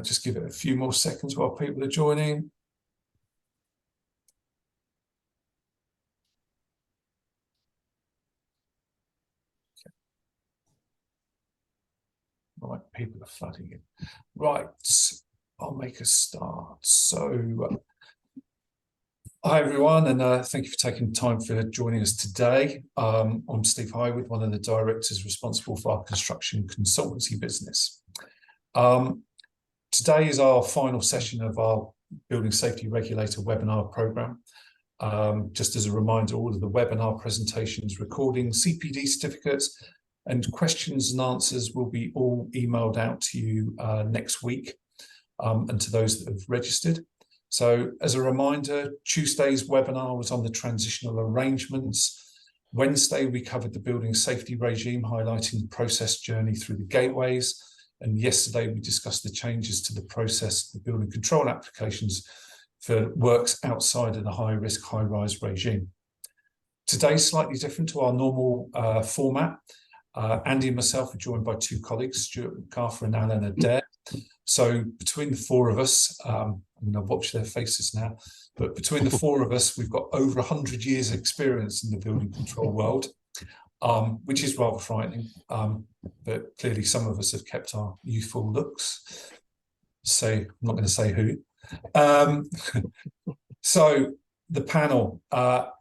Just give it a few more seconds while people are joining. Right, people are flooding in. Right, I'll make a start. So, hi everyone, and thank you for taking time for joining us today. I'm Steve Highwood, one of the directors responsible for our construction consultancy business. Today is our final session of our Building Safety Regulator webinar program. Just as a reminder, all of the webinar presentations, recordings, CPD certificates, and questions and answers will be all emailed out to you next week, and to those that have registered. So as a reminder, Tuesday's webinar was on the transitional arrangements. Wednesday, we covered the building safety regime, highlighting the process journey through the gateways. And yesterday, we discussed the changes to the process, the building control applications for works outside of the high-risk, high-rise regime. Today's slightly different to our normal format. Andy and myself are joined by two colleagues, Stuart McArthur and Alan Adair. So between the four of us, I'm going to watch their faces now, but between the four of us, we've got over 100 years experience in the building control world, which is rather frightening, but clearly some of us have kept our youthful looks. So I'm not going to say who. So the panel,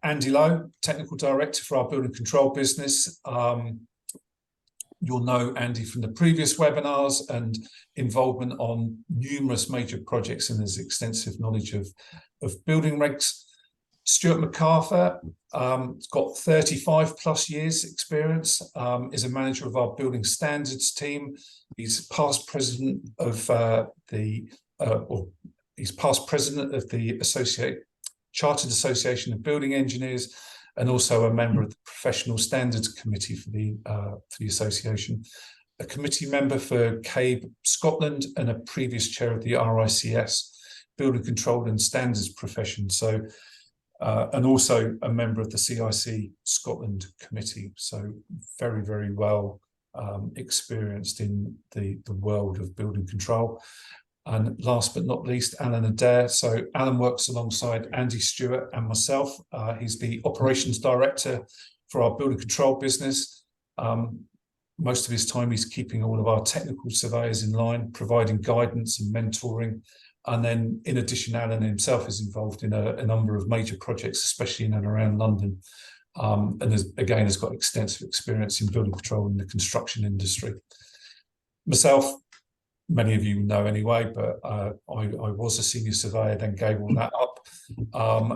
Andy Lowe, Technical Director for our building control business. You'll know Andy from the previous webinars and involvement on numerous major projects, and there's extensive knowledge of building regs. Stuart McArthur has got 35 plus years experience, is a manager of our building standards team. He's past president of the Chartered Association of Building Engineers, and also a member of the Professional Standards Committee for the association, a committee member for CABE Scotland, and a previous chair of the RICS, Building Control and Standards profession. So, and also a member of the CIC Scotland Committee. So very, very well experienced in the world of building control. And last but not least, Alan Adair. So Alan works alongside Andy Stewart and myself. He's the operations director for our building control business. Most of his time he's keeping all of our technical surveyors in line, providing guidance and mentoring. And then in addition, Alan himself is involved in a number of major projects, especially in and around London. And again, has got extensive experience in building control in the construction industry. Myself, many of you know anyway, but I was a senior surveyor, then gave all that up,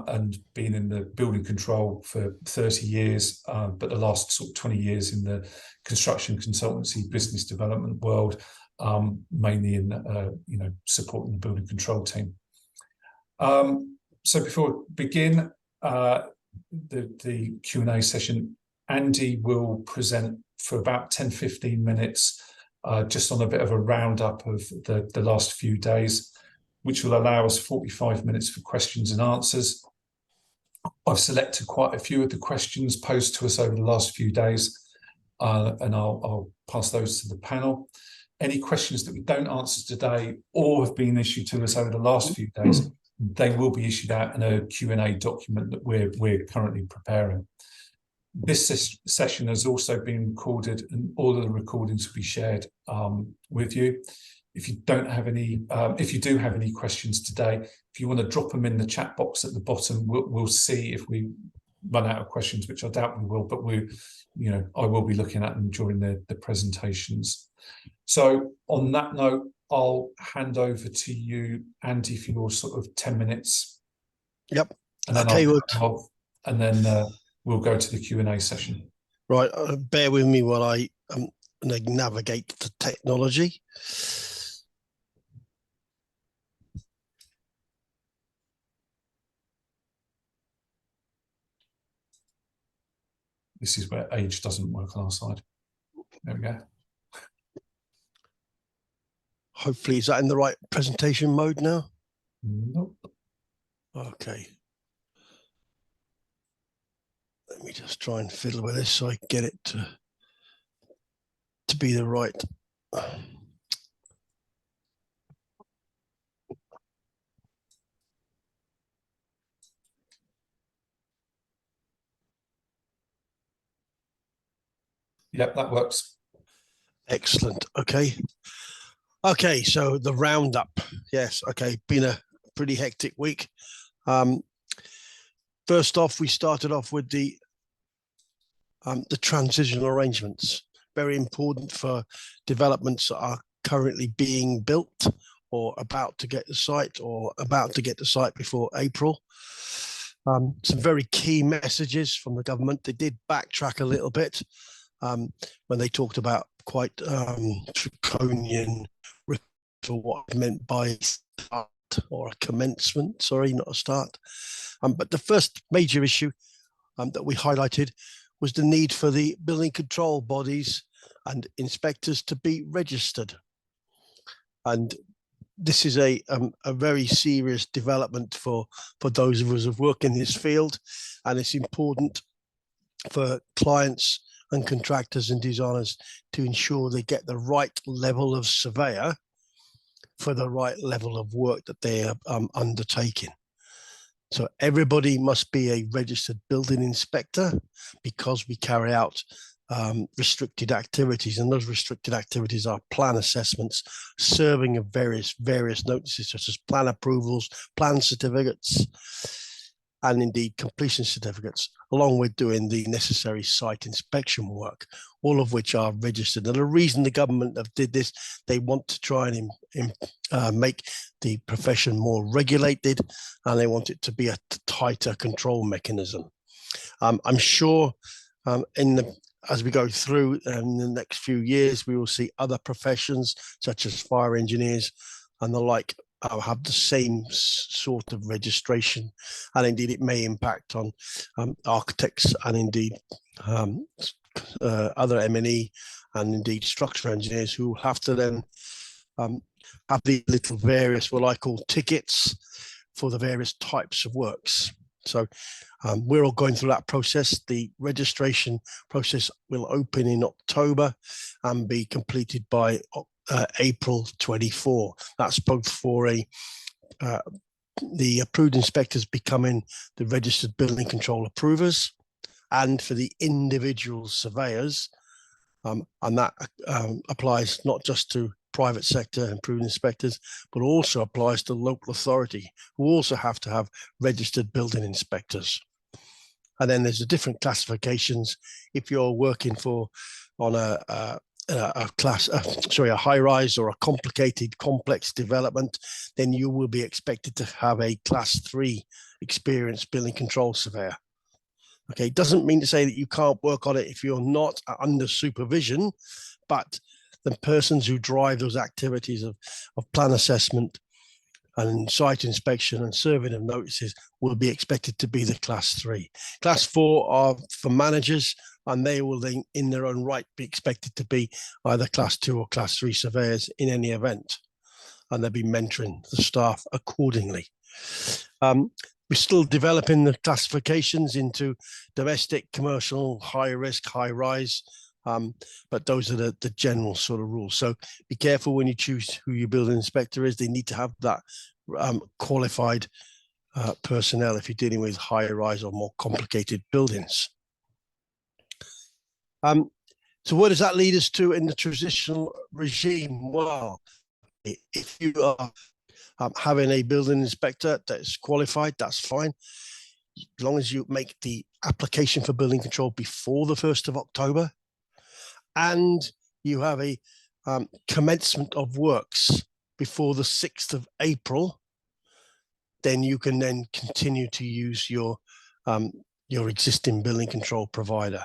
and been in the building control for 30 years, but the last sort of 20 years in the construction consultancy business development world, mainly in supporting the building control team. So before we begin the Q&A session, Andy will present for about 10-15 minutes, just on a bit of a roundup of the last few days, which will allow us 45 minutes for questions and answers. I've selected quite a few of the questions posed to us over the last few days, and I'll pass those to the panel. Any questions that we don't answer today or have been issued to us over the last few days, they will be issued out in a Q&A document that we're currently preparing. This session has also been recorded, and all of the recordings will be shared with you. If you don't have any, if you do have any questions today, if you want to drop them in the chat box at the bottom, we'll see if we run out of questions, which I doubt we will. But I will be looking at them during the presentations. So on that note, I'll hand over to you, Andy, for your sort of 10 minutes. Yep. And then we'll go to the Q&A session. Right, bear with me while I navigate the technology. This is where age doesn't work on our side. There we go. Hopefully, is that in the right presentation mode now? Nope. Okay. Let me just try and fiddle with this so I get it to be the right. Yep, that works. Excellent. Okay. Okay, so the roundup. Yes, okay, been a pretty hectic week. First off, we started off with the transitional arrangements. Very important for developments that are currently being built or about to get the site or about to get the site before April. Some very key messages from the government. They did backtrack a little bit when they talked about quite draconian for what I meant by start or a commencement, sorry, not a start. But the first major issue that we highlighted was the need for the building control bodies and inspectors to be registered. And this is a very serious development for those of us who work in this field, and it's important for clients and contractors and designers to ensure they get the right level of surveyor for the right level of work that they are undertaking. So everybody must be a registered building inspector because we carry out restricted activities, and those restricted activities are plan assessments, serving of various notices such as plan approvals, plan certificates, and indeed completion certificates, along with doing the necessary site inspection work, all of which are registered. And the reason the government have did this, they want to try and make the profession more regulated, and they want it to be a tighter control mechanism. I'm sure as we go through in the next few years, we will see other professions such as fire engineers and the like have the same sort of registration, and indeed it may impact on architects and indeed other M&E and indeed structural engineers who have to then have the little various, what I call tickets for the various types of works. So we're all going through that process. The registration process will open in October and be completed by April 24. That's both for the approved inspectors becoming the registered building control approvers, and for the individual surveyors. And that applies not just to private sector approved inspectors, but also applies to local authority, who also have to have registered building inspectors. And then there's the different classifications. If you're working on a high-rise or a complicated, complex development, then you will be expected to have a Class 3 experienced building control surveyor. Okay, it doesn't mean to say that you can't work on it if you're not under supervision, but the persons who drive those activities of plan assessment and site inspection and serving of notices will be expected to be the Class 3. Class 4 are for managers, and they will then in their own right be expected to be either Class 2 or Class 3 surveyors in any event, and they'll be mentoring the staff accordingly. We're still developing the classifications into domestic, commercial, high risk, high rise, but those are the general sort of rules. So be careful when you choose who your building inspector is. They need to have that qualified personnel if you're dealing with higher rise or more complicated buildings. So where does that lead us to in the transitional regime? Well, if you are having a building inspector that's qualified, that's fine. As long as you make the application for building control before the 1st of October, and you have a commencement of works before the 6th of April, then you can then continue to use your existing building control provider.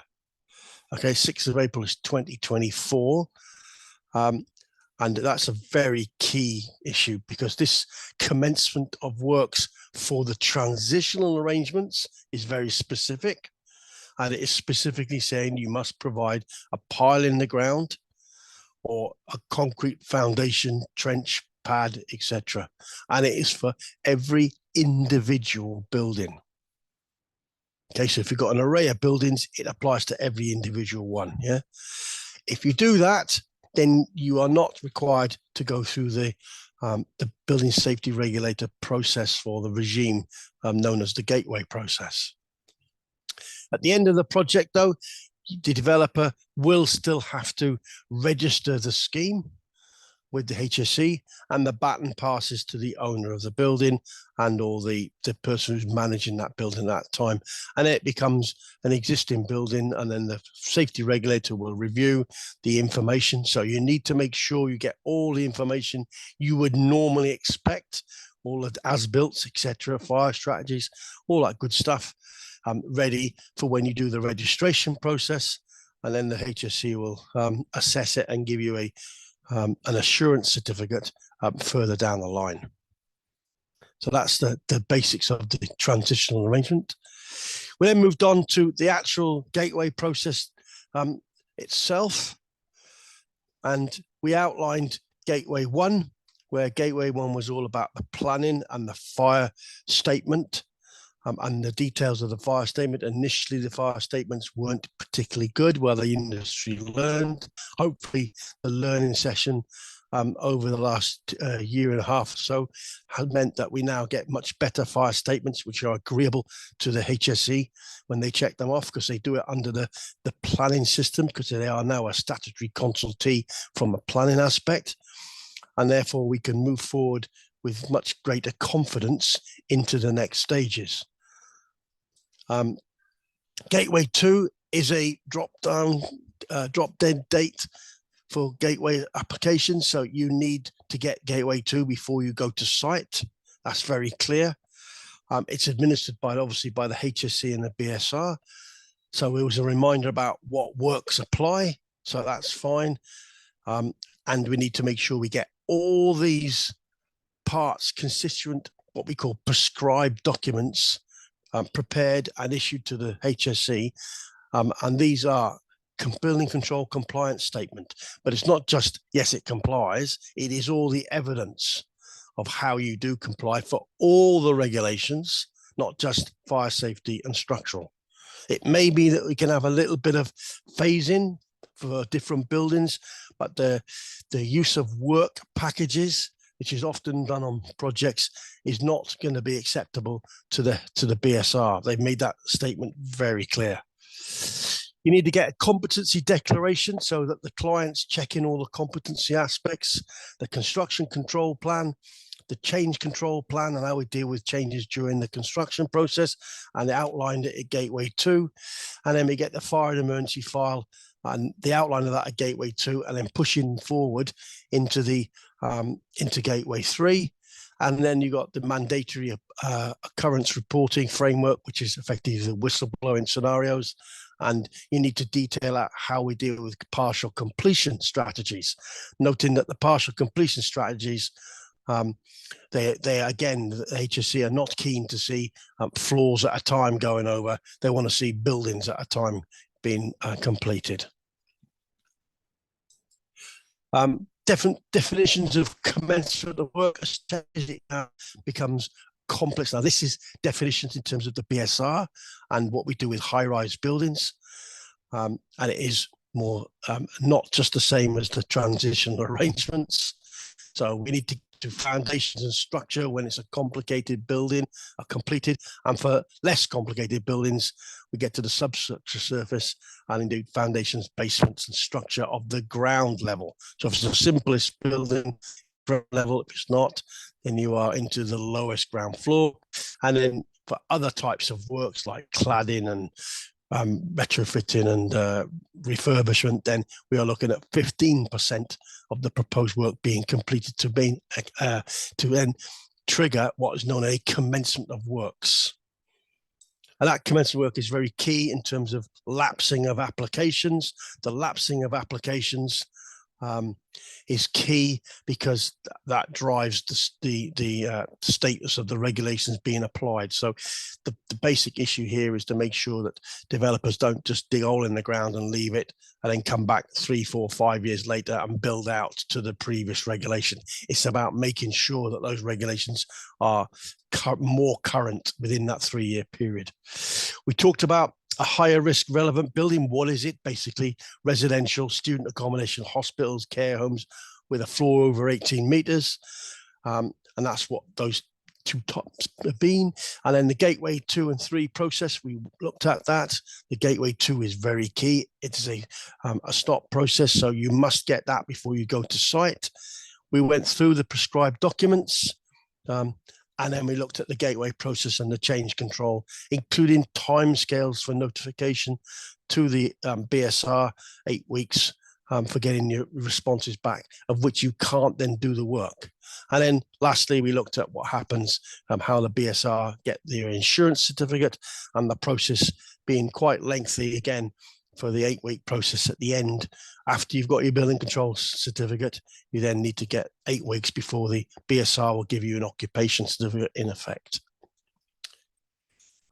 Okay, 6th of April is 2024. And that's a very key issue, because this commencement of works for the transitional arrangements is very specific. And it is specifically saying you must provide a pile in the ground or a concrete foundation, trench, pad, etc. And it is for every individual building. Okay, so if you've got an array of buildings, it applies to every individual one. Yeah. If you do that, then you are not required to go through the Building Safety Regulator process for the regime known as the Gateway process. At the end of the project, though, the developer will still have to register the scheme with the HSE, and the baton passes to the owner of the building and or the person who's managing that building at that time. And it becomes an existing building, and then the safety regulator will review the information. So you need to make sure you get all the information you would normally expect, all the as-built, etc., fire strategies, all that good stuff, ready for when you do the registration process. And then the HSE will assess it and give you an assurance certificate further down the line. So that's the basics of the transitional arrangement. We then moved on to the actual gateway process itself. And we outlined Gateway 1, where Gateway 1 was all about the planning and the fire statement. And the details of the fire statement. Initially, the fire statements weren't particularly good, well, the industry learned. Hopefully, the learning session over the last year and a half or so has meant that we now get much better fire statements, which are agreeable to the HSE when they check them off, because they do it under the planning system, because they are now a statutory consultee from a planning aspect. And therefore, we can move forward with much greater confidence into the next stages. Gateway 2 is a drop-dead date for gateway applications. So you need to get Gateway 2 before you go to site. That's very clear. It's administered obviously by the HSE and the BSR. So it was a reminder about what works apply. So that's fine. And we need to make sure we get all these parts consistent, what we call prescribed documents, prepared and issued to the HSE. And these are building control compliance statement. But it's not just, yes, it complies. It is all the evidence of how you do comply for all the regulations, not just fire safety and structural. It may be that we can have a little bit of phasing for different buildings, but the use of work packages, which is often done on projects, is not going to be acceptable to the BSR. They've made that statement very clear. You need to get a competency declaration so that the client's checking all the competency aspects, the construction control plan, the change control plan, and how we deal with changes during the construction process, and they outlined it at Gateway 2. And then we get the fire and emergency file and the outline of that at Gateway 2, and then pushing forward into Gateway 3. And then you got the mandatory occurrence reporting framework, which is effectively the whistleblowing scenarios. And you need to detail out how we deal with partial completion strategies, noting that the partial completion strategies, they again, the HSE are not keen to see floors at a time going over. They want to see buildings at a time being completed. Different definitions of commencement of work as it now becomes complex. Now, this is definitions in terms of the BSR and what we do with high-rise buildings. And it is more not just the same as the transitional arrangements. So we need to do foundations and structure when it's a complicated building are completed. And for less complicated buildings, we get to the substructure surface and indeed foundations, basements, and structure of the ground level. So if it's the simplest building, ground level, if it's not, then you are into the lowest ground floor. And then for other types of works like cladding and retrofitting and refurbishment, then we are looking at 15% of the proposed work being completed to then trigger what is known as a commencement of works. And that commencement work is very key in terms of lapsing of applications. The lapsing of applications is key because that drives the status of the regulations being applied. So the basic issue here is to make sure that developers don't just dig a hole in the ground and leave it and then come back 3, 4, 5 years later and build out to the previous regulation. It's about making sure that those regulations are more current within that 3-year period. We talked about a higher risk relevant building. What is it? Basically, residential, student accommodation, hospitals, care homes with a floor over 18 meters. And that's what those two tops been, and then the gateway 2 and 3 process, we looked at that. The gateway 2 is very key. It is a stop process, so you must get that before you go to site. We went through the prescribed documents, and then we looked at the gateway process and the change control, including timescales for notification to the BSR, 8 weeks for getting your responses back, of which you can't then do the work. And then lastly, we looked at what happens, how the BSR get their insurance certificate, and the process being quite lengthy again for the 8-week process at the end. After you've got your building control certificate, you then need to get 8 weeks before the BSR will give you an occupation certificate in effect.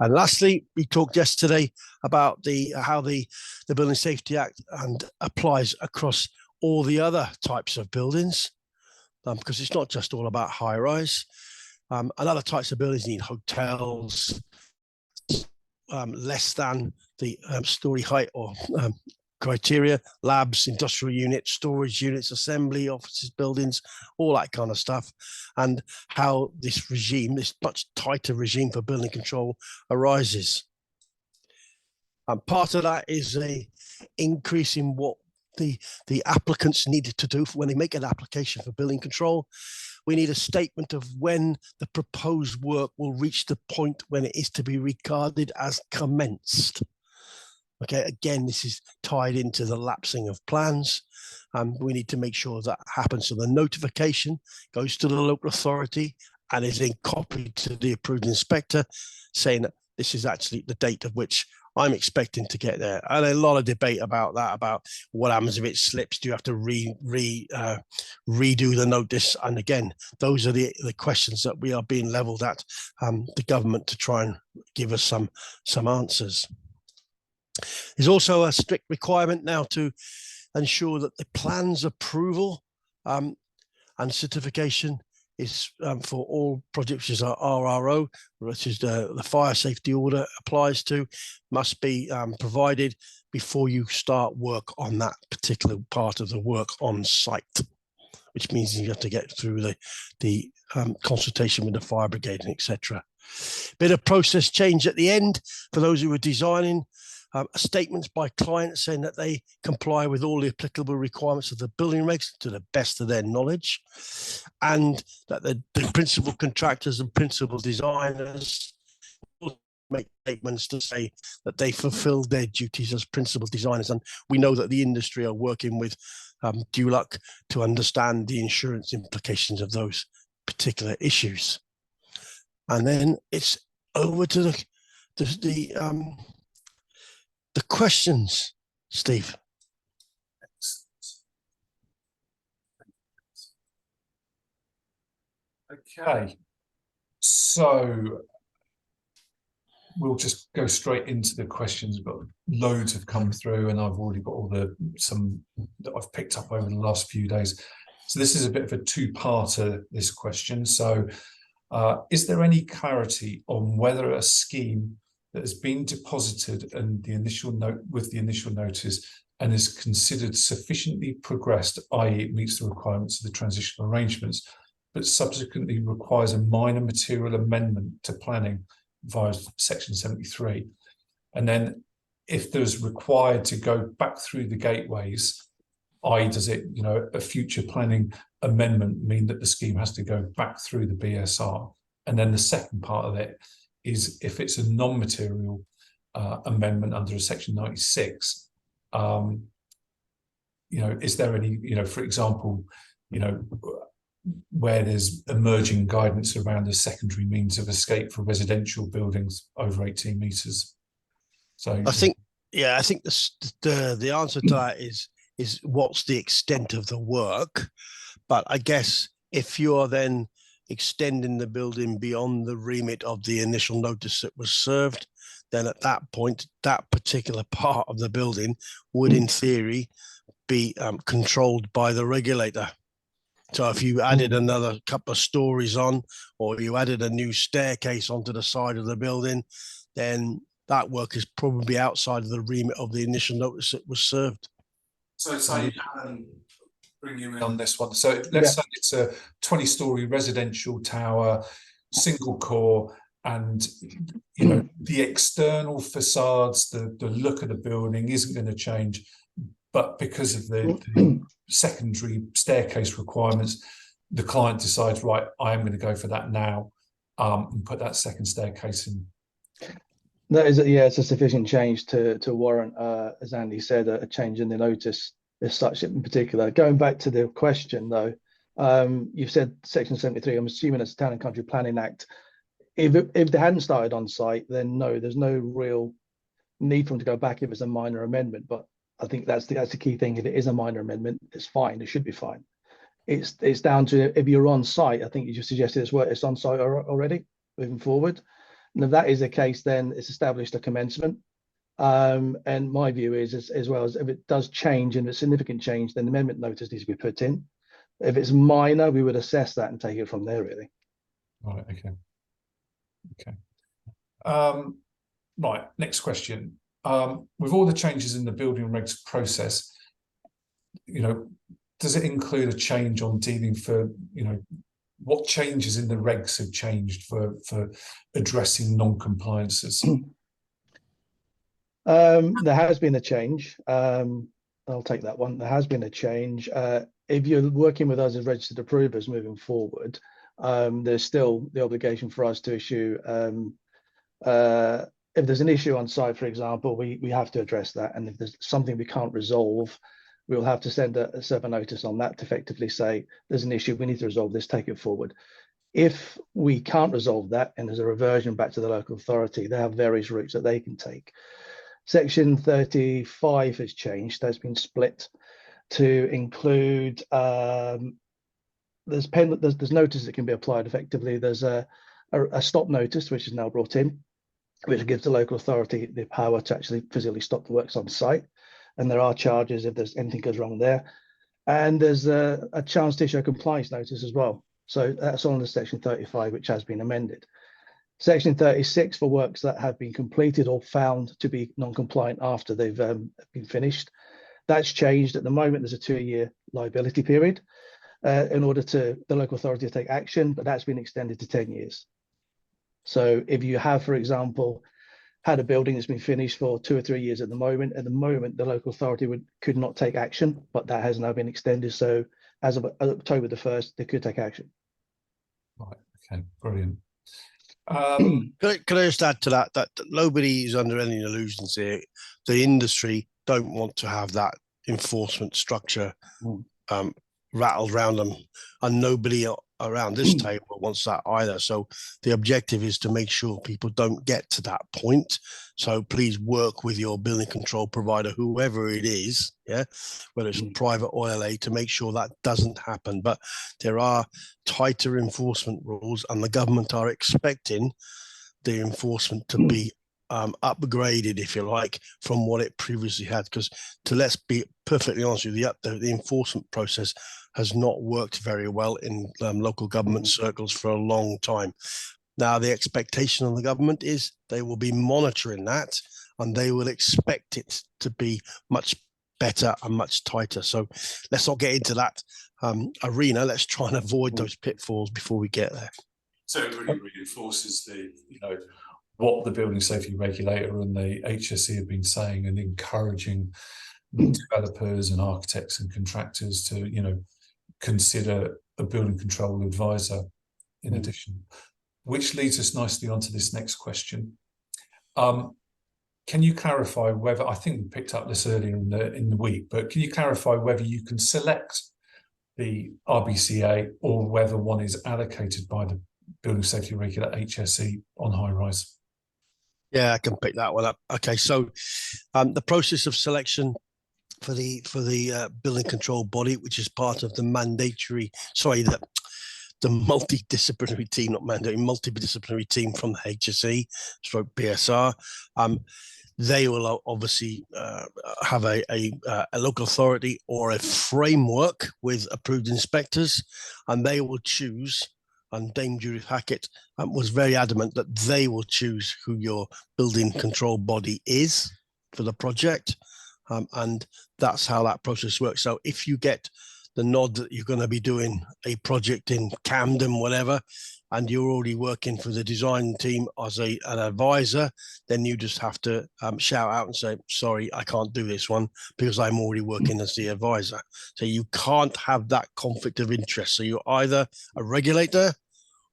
And lastly, we talked yesterday about how the Building Safety Act and applies across all the other types of buildings, because it's not just all about high rise. And other types of buildings need hotels, less than the story height or criteria, labs, industrial units, storage units, assembly offices, buildings, all that kind of stuff, and how this regime, this much tighter regime for building control, arises. And part of that is a increase in what the applicants needed to do when they make an application for building control. We need a statement of when the proposed work will reach the point when it is to be regarded as commenced. Okay, again, this is tied into the lapsing of plans. We need to make sure that happens. So the notification goes to the local authority and is then copied to the approved inspector, saying that this is actually the date of which I'm expecting to get there. And a lot of debate about that, about what happens if it slips. Do you have to redo the notice? And again, those are the questions that we are being leveled at the government to try and give us some answers. There's also a strict requirement now to ensure that the plans approval and certification is for all projects, which is our RRO, which is the fire safety order applies to, must be provided before you start work on that particular part of the work on site, which means you have to get through the consultation with the fire brigade, etc. Bit of process change at the end for those who are designing. Statements by clients saying that they comply with all the applicable requirements of the building regs to the best of their knowledge, and that the principal contractors and principal designers will make statements to say that they fulfilled their duties as principal designers. And we know that the industry are working with DULUC to understand the insurance implications of those particular issues. And then it's over to the questions, Steve. Okay, so we'll just go straight into the questions, but loads have come through and I've already got some that I've picked up over the last few days. So this is a bit of a two-parter, this question. So is there any clarity on whether a scheme that has been deposited and the initial notice and is considered sufficiently progressed, i.e. it meets the requirements of the transitional arrangements, but subsequently requires a minor material amendment to planning via section 73. And then if there's required to go back through the gateways, i.e. does it, a future planning amendment mean that the scheme has to go back through the BSR? And then the second part of it is if it's a non-material amendment under a section 96, is there any, for example, where there's emerging guidance around a secondary means of escape for residential buildings over 18 meters? So I think the answer to that is what's the extent of the work. But I guess if you are then extending the building beyond the remit of the initial notice that was served, then at that point, that particular part of the building would, in theory, be controlled by the regulator. So if you added another couple of stories on, or you added a new staircase onto the side of the building, then that work is probably outside of the remit of the initial notice that was served. So bring you in on this one. So let's say it's a 20-story residential tower. single core, and you know the external facades, the look of the building isn't going to change, but because of the secondary staircase requirements, the client decides, right, I am going to go for that now, and put that second staircase in. That is, yeah, it's a sufficient change to warrant, as Andy said, a change in the notice as such in particular. Going back to the question though, you've said Section 73, I'm assuming it's the Town and Country Planning Act. If they hadn't started on site, then no, there's no real need for them to go back if it's a minor amendment. But I think that's the key thing. If it is a minor amendment, it's fine. It should be fine. It's down to if you're on site. I think you just suggested it's on site already moving forward. And if that is the case, then it's established a commencement. And my view is, as well as if it does change and a significant change, then the amendment notice needs to be put in. If it's minor, we would assess that and take it from there, really. Right. Okay. Okay. Right. Next question. With all the changes in the building regs process, you know, does it include a change on dealing for, you know, what changes in the regs have changed for addressing non-compliances? There has been a change. I'll take that one. There has been a change. If you're working with us as registered approvers moving forward, there's still the obligation for us to issue. If there's an issue on site, for example, we have to address that. And if there's something we can't resolve, we'll have to send a server notice on that to effectively say, there's an issue, we need to resolve this, take it forward. If we can't resolve that and there's a reversion back to the local authority, they have various routes that they can take. Section 35 has changed, that's been split to include, there's notice that can be applied effectively. There's a stop notice, which is now brought in, which gives the local authority the power to actually physically stop the works on site. And there are charges if there's anything goes wrong there. And there's a chance to issue a compliance notice as well. So that's on the Section 35, which has been amended. Section 36 for works that have been completed or found to be non-compliant after they've been finished. That's changed. At the moment, there's a 2-year liability period in order to the local authority to take action, but that's been extended to 10 years. So if you have, for example, had a building that's been finished for 2 or 3 years at the moment, the local authority could not take action, but that has now been extended. So as of October the 1st, they could take action. Right. Okay. Brilliant. Can I just add to that nobody is under any illusions here. The industry don't want to have that enforcement structure rattled around them, and nobody around this table wants that either. So the objective is to make sure people don't get to that point. So please work with your building control provider, whoever it is, yeah, whether it's private or LA, to make sure that doesn't happen. But there are tighter enforcement rules, and the government are expecting the enforcement to be upgraded, if you like, from what it previously had. Because let's be perfectly honest with you, the enforcement process has not worked very well in local government circles for a long time. Now, the expectation on the government is they will be monitoring that, and they will expect it to be much better and much tighter. So let's not get into that arena. Let's try and avoid those pitfalls before we get there. So it really reinforces the, you know, what the Building Safety Regulator and the HSE have been saying, and encouraging developers and architects and contractors to, you know, consider a building control advisor in addition. Which leads us nicely onto this next question. Can you clarify whether, I think we picked up this earlier in the week, but can you clarify whether you can select the RBCA or whether one is allocated by the Building Safety Regulator HSE on high rise? Yeah, I can pick that one up. Okay, so the process of selection for the building control body, which is part of the the multidisciplinary team, not mandatory, multidisciplinary team from the HSE, stroke BSR. They will obviously have a local authority or a framework with approved inspectors, and they will choose. And Dame Judith Hackett was very adamant that they will choose who your building control body is for the project. And that's how that process works. So if you get the nod that you're going to be doing a project in Camden, whatever, and you're already working for the design team as an advisor, then you just have to shout out and say, sorry, I can't do this one because I'm already working as the advisor. So you can't have that conflict of interest. So you're either a regulator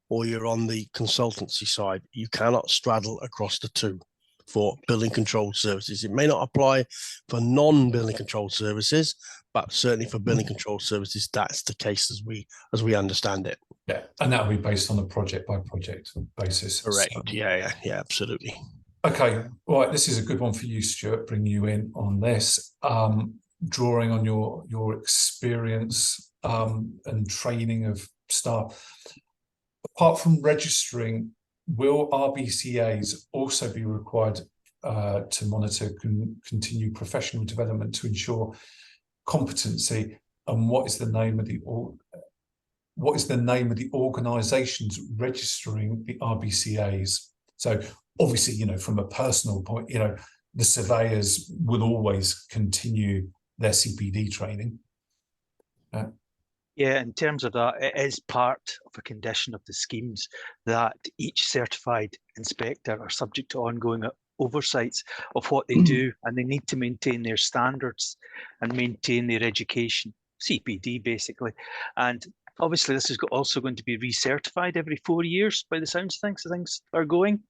or you're on the consultancy side. You cannot straddle across the two for building control services. It may not apply for non-building control services, but certainly for building control services, that's the case as we understand it. Yeah, and that'll be based on a project by project basis. Correct. So, Yeah, absolutely. okay, right. This is a good one for you, Stuart. Bring you in on this. Drawing on your experience and training of staff. Apart from registering, will RBCAs also be required to monitor continue professional development to ensure competency? And what is the name of the organisations registering the RBCAs? So obviously, you know, from a personal point, you know, the surveyors will always continue their CPD training. Yeah, in terms of that, it is part of a condition of the schemes that each certified inspector are subject to ongoing oversights of what they do, and they need to maintain their standards and maintain their education, CPD basically. And obviously this is also going to be recertified every 4 years by the sounds of things. So things are going.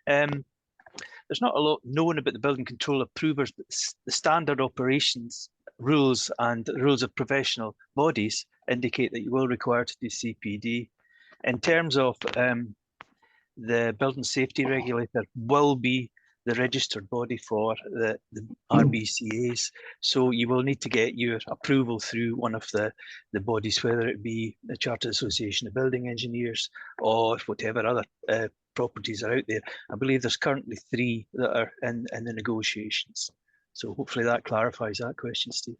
There's not a lot known about the building control approvers, but the standard operations rules and the rules of professional bodies indicate that you will require to do CPD. In terms of the Building Safety Regulator will be the registered body for the RBCAs. So you will need to get your approval through one of the bodies, whether it be the Chartered Association of Building Engineers or whatever other properties are out there. I believe there's currently 3 that are in the negotiations. So hopefully that clarifies that question, Steve.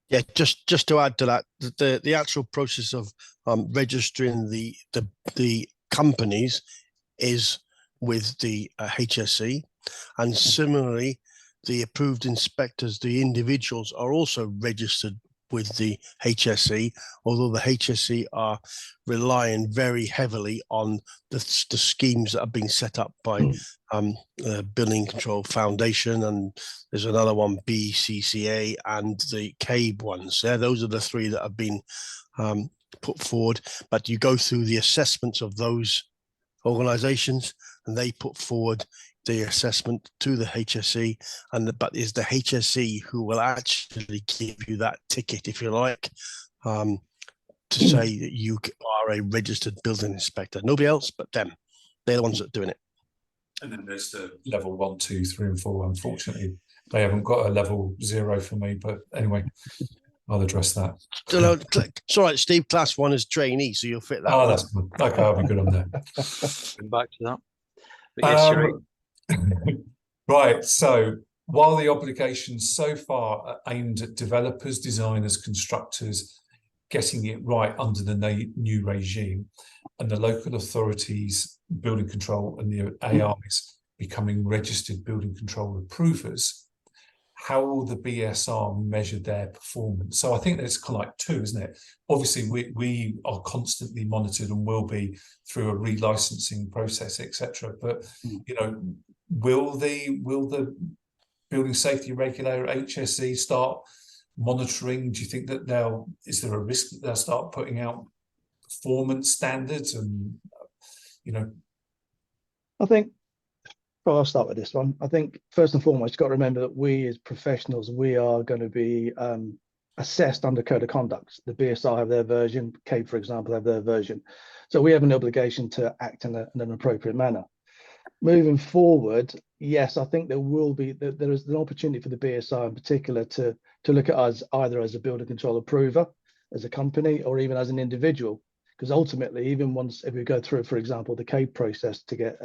Yeah, just to add to that, the actual process of registering the companies is with the HSE, and similarly, the approved inspectors, the individuals, are also registered with the HSE, although the HSE are relying very heavily on the schemes that are being set up by the Building Control Foundation, and there's another one, BCCA, and the CABE ones. Yeah, those are the 3 that have been put forward, but you go through the assessments of those organizations and they put forward the assessment to the HSE, but it's the HSE who will actually give you that ticket, if you like, to say that you are a registered building inspector. Nobody else but them. They're the ones that are doing it. And then there's the level 1, 2, 3, and 4. Unfortunately, they haven't got a level 0 for me, but anyway, I'll address that. So, it's all right, Steve. Class 1 is trainee, so you'll fit that. Oh, that's good. Okay, I'll be good on that. Going back to that. But yes, you're right. Right, so while the obligations so far are aimed at developers, designers, constructors getting it right under the new regime, and the local authorities, building control, and the AIs becoming registered building control approvers, how will the BSR measure their performance? So I think there's kind of like 2, isn't it? Obviously, we are constantly monitored and will be through a relicensing process, etc. But you know, will the Building Safety Regulator, HSE, start monitoring? Do you think that is there a risk that they'll start putting out performance standards? And you know, I think, well, I'll start with this one. I think first and foremost, you've got to remember that we as professionals, we are going to be assessed under code of conduct. The BSR have their version, CABE, for example, have their version. So we have an obligation to act in an appropriate manner. Moving forward, yes, I think there is an opportunity for the BSR in particular to look at us either as a building control approver, as a company, or even as an individual. Because ultimately, even if we go through, for example, the CABE process to get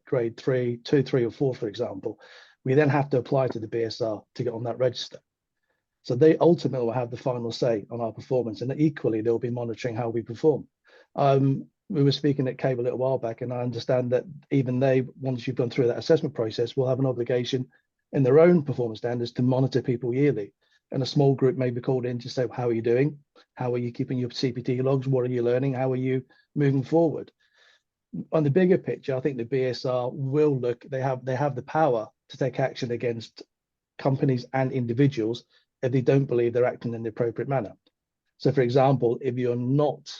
grade 3, 2, 3, or 4, for example, we then have to apply to the BSR to get on that register. So they ultimately will have the final say on our performance, and equally they'll be monitoring how we perform. We were speaking at CABE a little while back, and I understand that even they, once you've gone through that assessment process, will have an obligation in their own performance standards to monitor people yearly. and a small group may be called in to say, how are you doing? How are you keeping your CPD logs? What are you learning? How are you moving forward? On the bigger picture, I think the BSR will look, they have the power to take action against companies and individuals if they don't believe they're acting in the appropriate manner. So for example, if you're not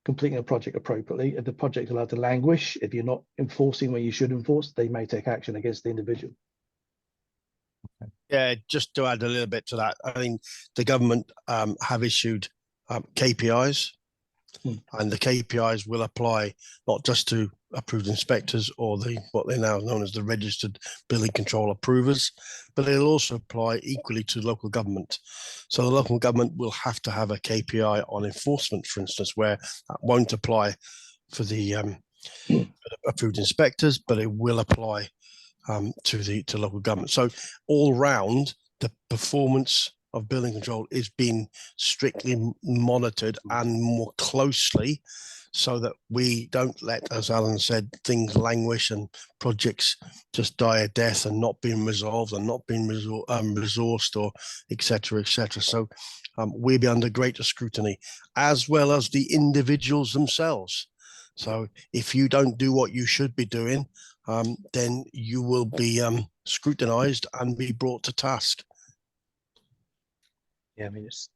completing a project appropriately, if the project is allowed to languish, if you're not enforcing where you should enforce, they may take action against the individual. Yeah, just to add a little bit to that, I mean, the government have issued KPIs, and the KPIs will apply not just to approved inspectors or what they're now known as the registered building control approvers, but it'll also apply equally to local government. So the local government will have to have a KPI on enforcement, for instance, where that won't apply for the approved inspectors, but it will apply to local government. So all round, the performance of building control is being strictly monitored and more closely, so that we don't let, as Alan said, things languish and projects just die a death and not being resolved and not being resourced, or etc. etc. So we'll be under greater scrutiny, as well as the individuals themselves. So if you don't do what you should be doing, then you will be scrutinized and be brought to task. Yeah, I mean, it's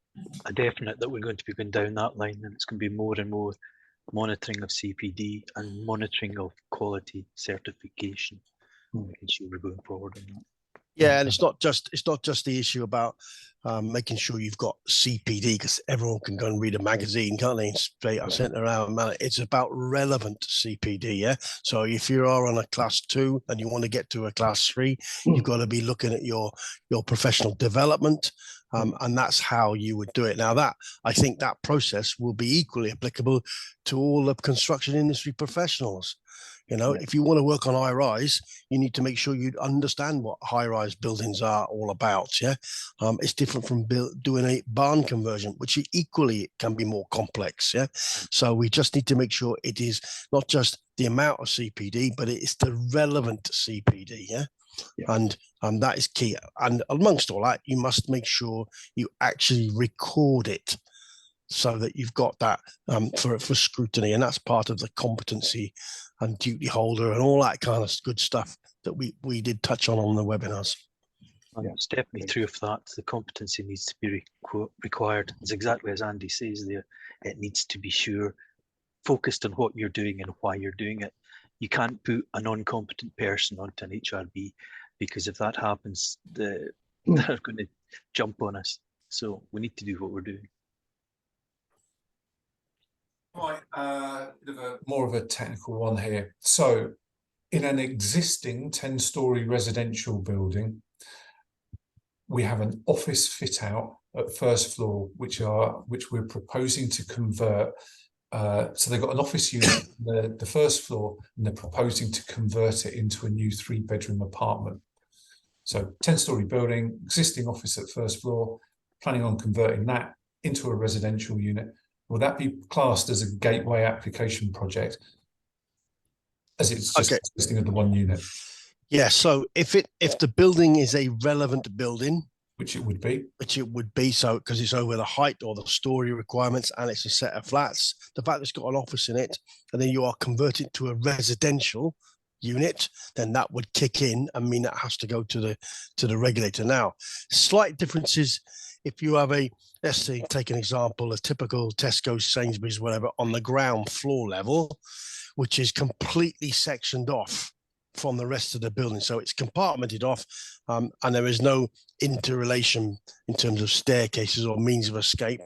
a definite that we're going to be going down that line, and it's going to be more and more monitoring of CPD and monitoring of quality certification, making sure we're going forward on that. Yeah, and it's not just the issue about making sure you've got CPD, because everyone can go and read a magazine, can't they? Straight up sent around, man. It's about relevant CPD. Yeah. So if you are on a class 2 and you want to get to a class 3, you've got to be looking at your professional development. And that's how you would do it. Now, that I think that process will be equally applicable to all the construction industry professionals. You know, if you want to work on high-rise, you need to make sure you understand what high-rise buildings are all about. Yeah, it's different from doing a barn conversion, which equally can be more complex. Yeah, so we just need to make sure it is not just the amount of CPD, but it is the relevant CPD. Yeah. And that is key. And amongst all that, you must make sure you actually record it, so that you've got that for scrutiny, and that's part of the competency and duty holder and all that kind of good stuff that we did touch on the webinars. It's definitely true of that. The competency needs to be required. It's exactly as Andy says there. It needs to be focused on what you're doing and why you're doing it. You can't put a non-competent person onto an HRB, because if that happens, they're going to jump on us. So we need to do what we're doing. Right, more of a technical one here. So in an existing 10-storey residential building, we have an office fit out at first floor, which we're proposing to convert. So they've got an office unit on the first floor, and they're proposing to convert it into a new 3-bedroom apartment. So 10-storey building, existing office at first floor, planning on converting that into a residential unit. Will that be classed as a gateway application project, as it's just consisting of the one unit? Yeah. So if the building is a relevant building, which it would be, so because it's over the height or the story requirements, and it's a set of flats, the fact it's got an office in it, and then you are converting to a residential unit, then that would kick in and mean that has to go to the regulator. Now, slight differences if you have let's say, take an example, a typical Tesco, Sainsbury's, whatever, on the ground floor level, which is completely sectioned off from the rest of the building. So it's compartmented off, and there is no interrelation in terms of staircases or means of escape,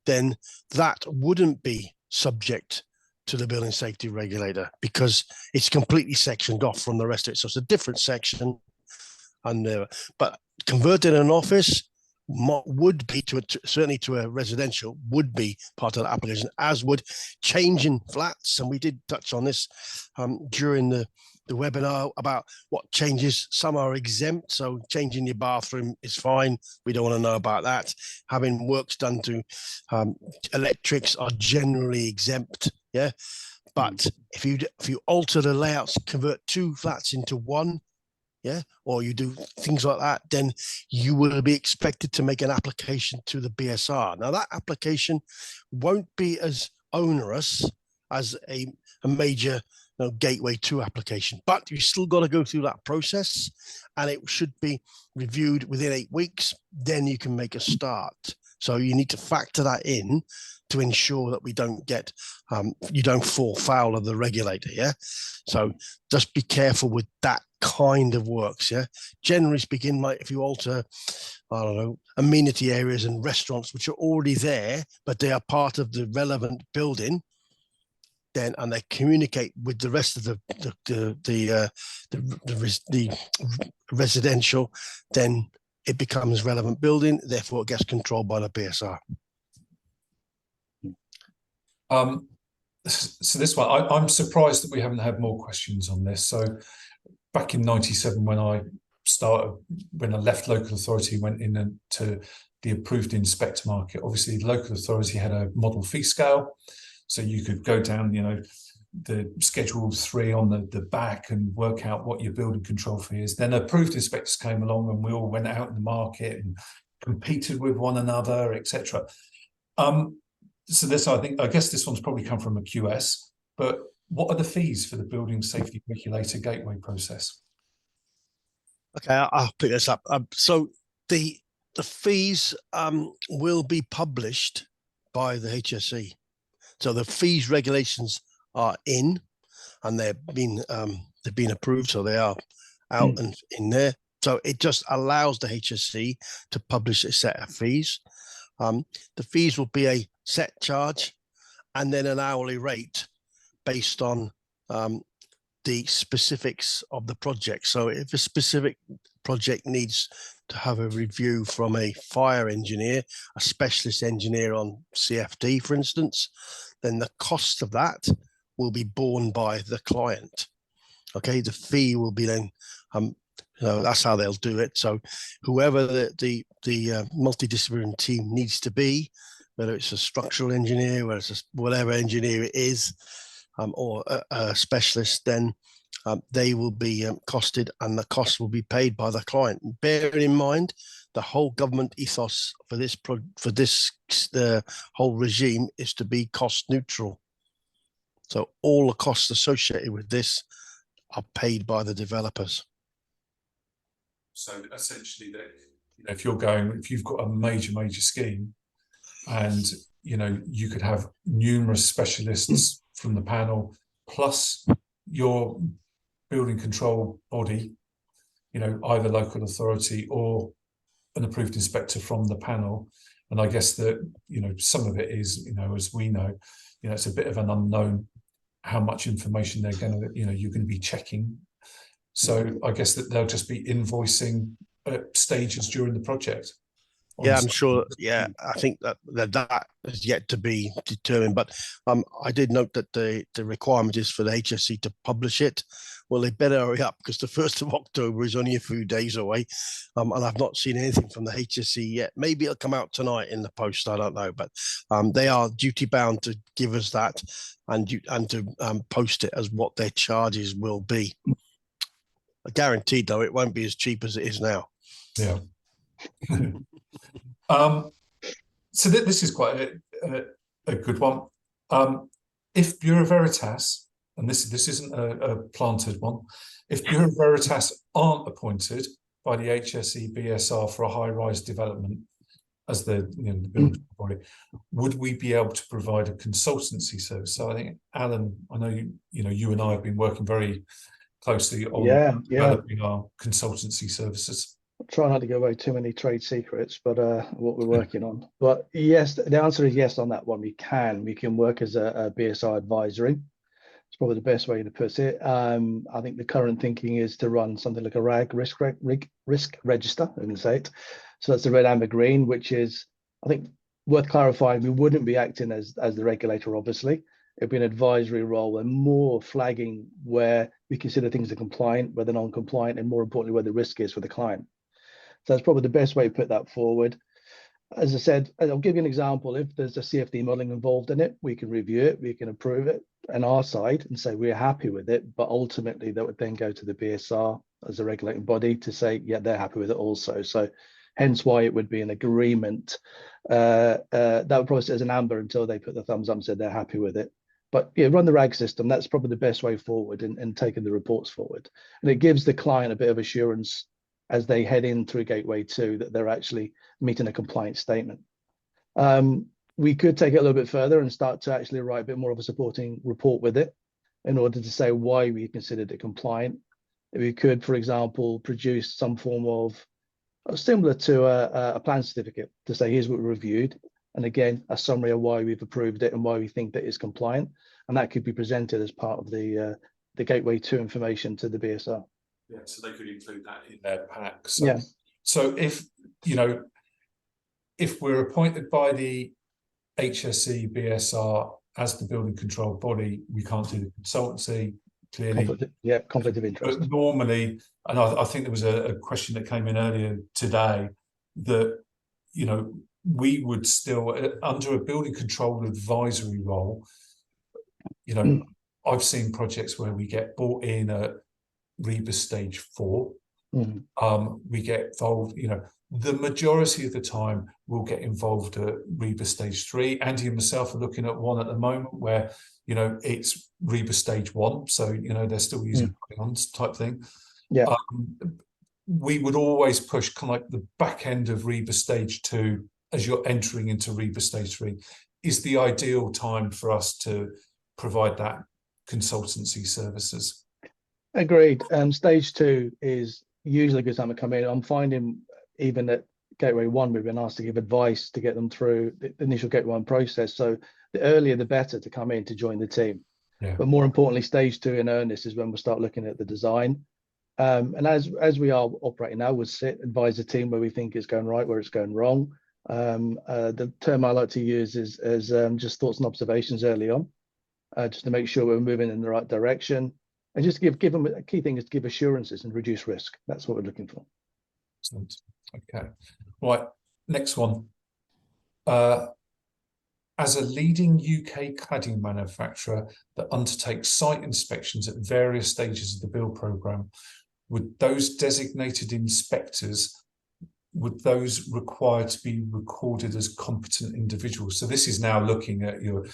then that wouldn't be subject to the building safety regulator, because it's completely sectioned off from the rest of it. So it's a different section. And but converting an office would be certainly to a residential would be part of the application, as would changing flats. And we did touch on this during the webinar about what changes. Some are exempt, so changing your bathroom is fine. We don't want to know about that. Having works done to electrics are generally exempt. But if you alter the layouts, convert 2 flats into 1, yeah, or you do things like that, then you will be expected to make an application to the BSR. Now, that application won't be as onerous as a major gateway 2 application, but you still got to go through that process, and it should be reviewed within 8 weeks. Then you can make a start. So you need to factor that in to ensure that we don't get, you don't fall foul of the regulator. Yeah. So just be careful with that kind of works. Yeah. Generally speaking, like if you alter, I don't know, amenity areas and restaurants, which are already there, but they are part of the relevant building, then, and they communicate with the rest of the residential, then it becomes relevant building, therefore it gets controlled by the BSR. So this one, I'm surprised that we haven't had more questions on this. So back in '97, when I left local authority, went into the approved inspector market, obviously the local authority had a model fee scale. So you could go down, the Schedule 3 on the back and work out what your building control fee is. Then approved inspectors came along and we all went out in the market and competed with one another, etc. So this, I guess this one's probably come from a QS, but what are the fees for the Building Safety Regulator gateway process? Okay, I'll pick this up. So the fees will be published by the HSE. So the fees regulations are in, and they've been approved, so they are out and in there. So it just allows the HSE to publish a set of fees. The fees will be a set charge and then an hourly rate based on the specifics of the project. So if a specific project needs to have a review from a fire engineer, a specialist engineer on CFD, for instance, then the cost of that will be borne by the client. Okay, the fee will be then, that's how they'll do it. So whoever the multidisciplinary team needs to be, whether it's a structural engineer, whether it's whatever engineer it is, or a specialist, then they will be costed, and the cost will be paid by the client. Bearing in mind, the whole government ethos for the whole regime is to be cost neutral. So all the costs associated with this are paid by the developers. So essentially, that if you've got a major scheme, and you could have numerous specialists from the panel plus your building control body, either local authority or an approved inspector from the panel. And I guess that some of it is, as we know, it's a bit of an unknown how much information they're going to you're going to be checking. So I guess that they'll just be invoicing at stages during the project. Yeah, I'm sure. Yeah, I think that is yet to be determined. But I did note that the requirement is for the HSE to publish it. Well, they better hurry up, because the 1st of October is only a few days away, and I've not seen anything from the HSE yet. Maybe it'll come out tonight in the post. I don't know, but they are duty bound to give us that and to post it as what their charges will be. Guaranteed, though, it won't be as cheap as it is now. Yeah. So this is quite a good one. If Bureau Veritas, and this isn't a planted one, if Bureau Veritas aren't appointed by the HSE BSR for a high-rise development as the building body, would we be able to provide a consultancy service? So I think, Alan, I know you and I have been working very closely on developing our consultancy services. Try not to give away too many trade secrets, but what we're working on. But yes, the answer is yes on that one. We can work as a BSR advisory. It's probably the best way to put it. I think the current thinking is to run something like a RAG risk register. I'm going to say it. So that's the red, amber, green, which is, I think, worth clarifying. We wouldn't be acting as the regulator, obviously. It'd be an advisory role and more flagging where we consider things are compliant, where they're non-compliant, and more importantly, where the risk is for the client. So that's probably the best way to put that forward. As I said, I'll give you an example. If there's a CFD modeling involved in it, we can review it, we can approve it on our side and say we're happy with it, but ultimately that would then go to the BSR as a regulating body to say, yeah, they're happy with it also. So hence why it would be an agreement. That would probably sit as an amber until they put the thumbs up and said they're happy with it. But yeah, run the RAG system. That's probably the best way forward in taking the reports forward. And it gives the client a bit of assurance as they head in through Gateway 2 that they're actually meeting a compliance statement. We could take it a little bit further and start to actually write a bit more of a supporting report with it in order to say why we considered it compliant. We could, for example, produce some form of similar to a plan certificate to say, here's what we reviewed. And again, a summary of why we've approved it and why we think that it's compliant. And that could be presented as part of the Gateway 2 information to the BSR. Yeah, so they could include that in their pack. So, Yeah. So if, if we're appointed by the HSE BSR as the building control body, we can't do the consultancy, clearly. Conflict of interest. But normally, and I think there was a question that came in earlier today that, we would still, under a building control advisory role, I've seen projects where we get brought in at REBA stage 4. We get involved, the majority of the time we'll get involved at REBA stage 3. Andy and myself are looking at one at the moment where, it's REBA stage 1. So, they're still using crayons type thing. Yeah. We would always push kind of like the back end of REBA stage 2 as you're entering into REBA stage 3 is the ideal time for us to provide that consultancy services. Agreed. Stage 2 is usually a good time to come in. I'm finding even at Gateway 1, we've been asked to give advice to get them through the initial Gateway 1 process. So the earlier, the better to come in to join the team. Yeah. But more importantly, stage 2 in earnest is when we'll start looking at the design. And as we are operating now, we'll advise the team where we think it's going right, where it's going wrong. The term I like to use is just thoughts and observations early on, just to make sure we're moving in the right direction. And just give them, a key thing is to give assurances and reduce risk. That's what we're looking for. Excellent. Okay. Right. Next one. As a leading UK cladding manufacturer that undertakes site inspections at various stages of the build programme, would those designated inspectors, would those required to be recorded as competent individuals? So this is now looking at your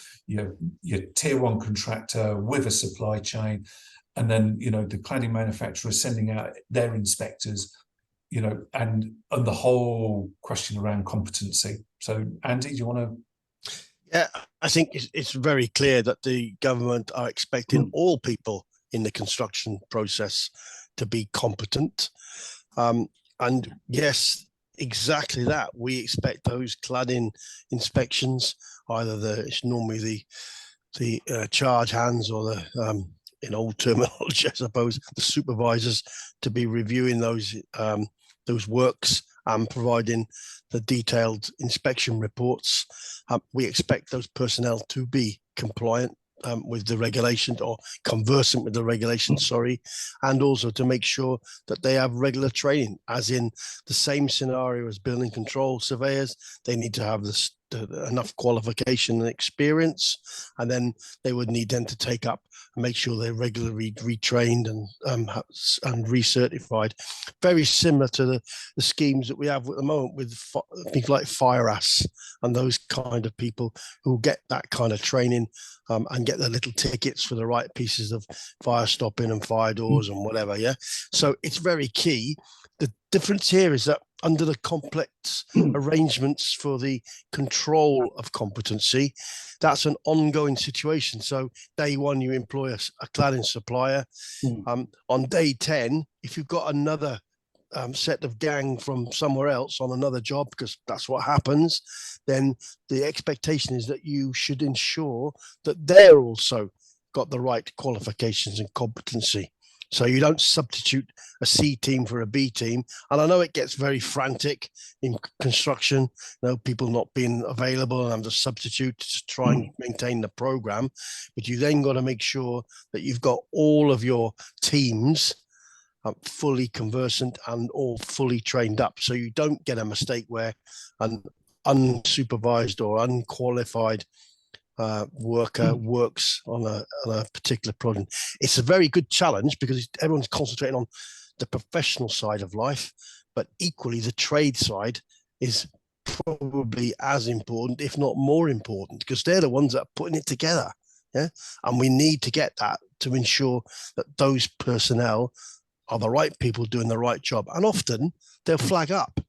tier 1 contractor with a supply chain, and then the cladding manufacturer sending out their inspectors, and the whole question around competency. So Andy, do you want to? Yeah, I think it's very clear that the government are expecting all people in the construction process to be competent. And yes, exactly that. We expect those cladding inspections, either it's normally the charge hands or the in old terminology, I suppose, the supervisors, to be reviewing those works and providing the detailed inspection reports. We expect those personnel to be compliant with the regulation, or conversant with the regulation, sorry, and also to make sure that they have regular training, as in the same scenario as building control surveyors. They need to have enough qualification and experience, and then they would need then to take up and make sure they're regularly retrained and recertified. Very similar to the schemes that we have at the moment with people like FireAss and those kind of people who get that kind of training and get their little tickets for the right pieces of fire stopping and fire doors and whatever. Yeah, so it's very key. The difference here is that under the complex arrangements for the control of competency, that's an ongoing situation. So day 1, you employ a cladding supplier. On day 10, if you've got another set of gang from somewhere else on another job, because that's what happens, then the expectation is that you should ensure that they're also got the right qualifications and competency. So you don't substitute a C team for a B team. And I know it gets very frantic in construction, people not being available and having to substitute to try and maintain the program. But you then got to make sure that you've got all of your teams fully conversant and all fully trained up. So you don't get a mistake where an unsupervised or unqualified worker works on a particular project. It's a very good challenge because everyone's concentrating on the professional side of life, but equally the trade side is probably as important, if not more important, because they're the ones that are putting it together. Yeah. And we need to get that to ensure that those personnel are the right people doing the right job. And often they'll flag up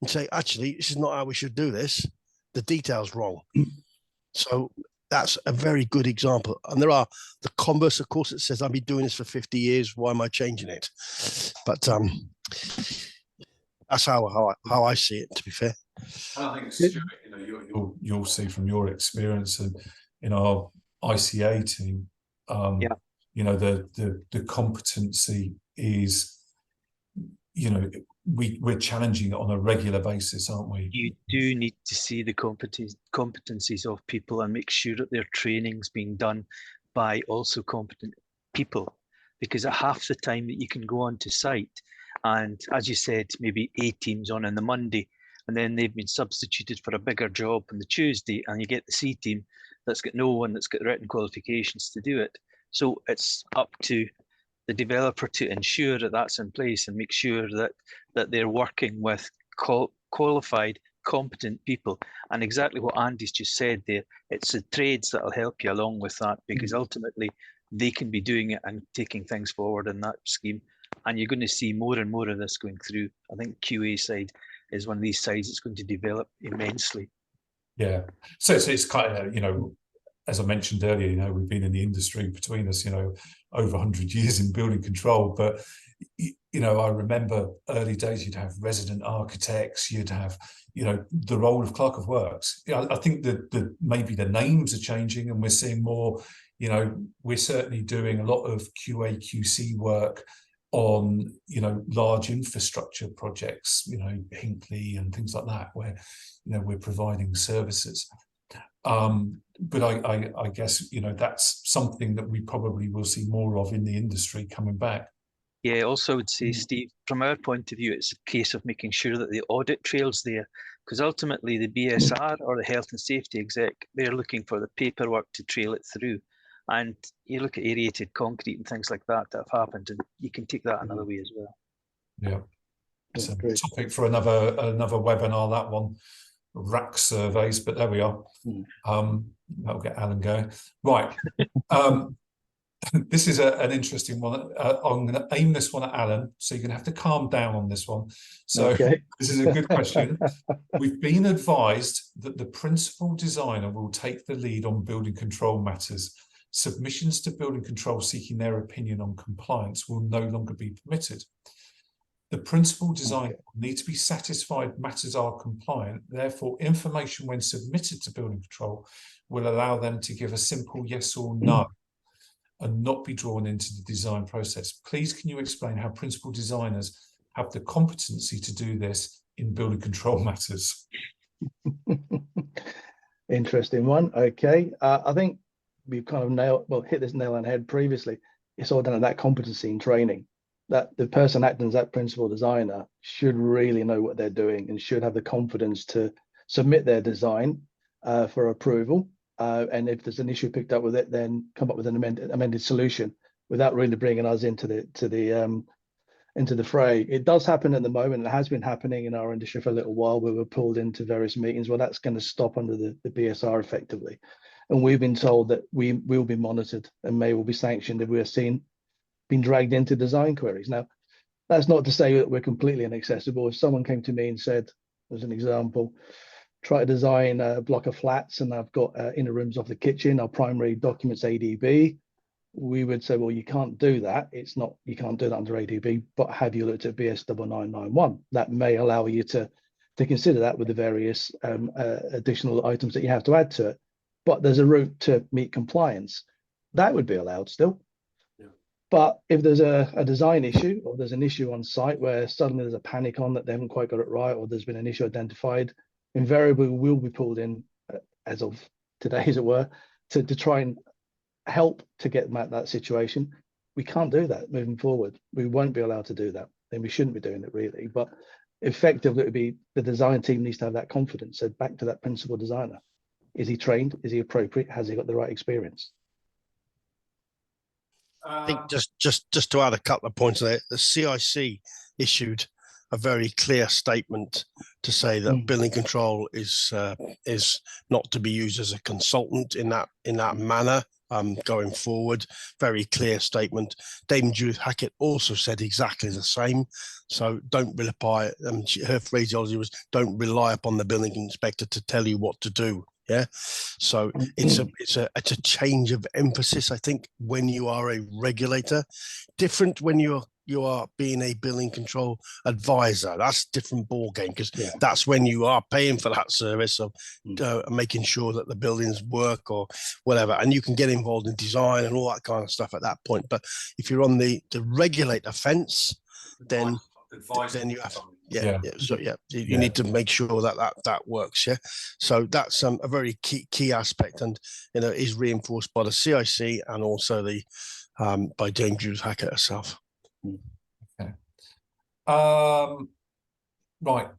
and say, actually, this is not how we should do this. The detail's wrong. So that's a very good example. And there are the converse, of course, that says, I've been doing this for 50 years. Why am I changing it? But that's how I see it, to be fair. I think, Stuart, you'll see from your experience and in our ICA team, the competency is, we're challenging it on a regular basis, aren't we? You do need to see the competencies of people and make sure that their training's being done by also competent people, because at half the time that you can go onto site, and as you said, maybe A team's on the Monday, and then they've been substituted for a bigger job on the Tuesday, and you get the C team that's got no one that's got written qualifications to do it. So it's up to the developer to ensure that that's in place and make sure that they're working with qualified, competent people. And exactly what Andy's just said there, it's the trades that'll help you along with that, because ultimately they can be doing it and taking things forward in that scheme. And you're going to see more and more of this going through. I think QA side is one of these sides that's going to develop immensely. Yeah. So it's kind of, as I mentioned earlier, we've been in the industry between us, over 100 years in building control. But, I remember early days, you'd have resident architects, you'd have, the role of clerk of works. I think that maybe the names are changing and we're seeing more, we're certainly doing a lot of QA, QC work on, large infrastructure projects, Hinkley and things like that, where, we're providing services. But I guess, that's something that we probably will see more of in the industry coming back. Yeah, also I would say, Steve, from our point of view, it's a case of making sure that the audit trail's there, because ultimately the BSR or the health and safety exec, they're looking for the paperwork to trail it through. And you look at aerated concrete and things like that have happened, and you can take that another way as well. Yeah, it's a topic for another webinar, that one. Rack surveys, but there we are. That'll get Alan going. Right. This is an interesting one. I'm going to aim this one at Alan, so you're going to have to calm down on this one. So This is a good question. We've been advised that the principal designer will take the lead on building control matters. Submissions to building control seeking their opinion on compliance will no longer be permitted. The principal designer will need to be satisfied matters are compliant. Therefore, information when submitted to building control will allow them to give a simple yes or no and not be drawn into the design process. Please, can you explain how principal designers have the competency to do this in building control matters? Interesting one. Okay. I think we've kind of hit this nail on the head previously. It's all done at that competency and training. That the person acting as that principal designer should really know what they're doing and should have the confidence to submit their design for approval. And if there's an issue picked up with it, then come up with an amended solution without really bringing us into the fray. It does happen at the moment. It has been happening in our industry for a little while, where we're pulled into various meetings. Well, that's going to stop under the BSR effectively. And we've been told that we will be monitored and will be sanctioned if we are seen being dragged into design queries. Now, that's not to say that we're completely inaccessible. If someone came to me and said, as an example, try to design a block of flats and I've got inner rooms of the kitchen, our primary documents ADB, we would say, well, you can't do that. You can't do that under ADB, but have you looked at BS 9991? That may allow you to consider that with the various additional items that you have to add to it. But there's a route to meet compliance. That would be allowed still. But if there's a design issue, or there's an issue on site where suddenly there's a panic on that they haven't quite got it right, or there's been an issue identified, invariably we'll be pulled in, as of today, as it were, to try and help to get them out of that situation. We can't do that moving forward. We won't be allowed to do that, and we shouldn't be doing it really. But effectively, it would be the design team needs to have that confidence. So back to that principal designer. Is he trained? Is he appropriate? Has he got the right experience? I think just to add a couple of points there, the CIC issued a very clear statement to say that building control is not to be used as a consultant in that manner going forward. Very clear statement. Dame Judith Hackett also said exactly the same. So don't rely. Her phraseology was, "Don't rely upon the building inspector to tell you what to do." Yeah, so it's a change of emphasis, I think, when you are a regulator. Different when you are being a building control advisor. That's a different ball game, because that's when you are paying for that service of making sure that the buildings work or whatever, and you can get involved in design and all that kind of stuff at that point. But if you're on the regulator fence, then you have you need to make sure that works. So that's a very key aspect, and is reinforced by the CIC and also the by Dame Judith Hackett herself. Okay. Right.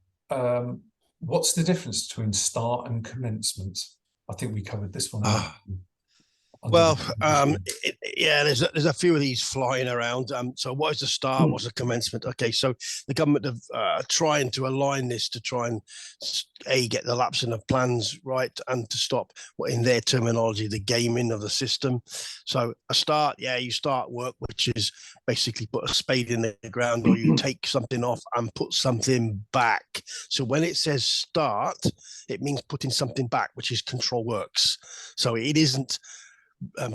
What's the difference between start and commencement? I think we covered this one. Well, there's a few of these flying around. So what is the start? What's the commencement? Okay, so the government have trying to align this to try and get the lapsing of plans right, and to stop what, in their terminology, the gaming of the system. So a start, you start work, which is basically put a spade in the ground, or you take something off and put something back. So when it says start, it means putting something back, which is control works. So it isn't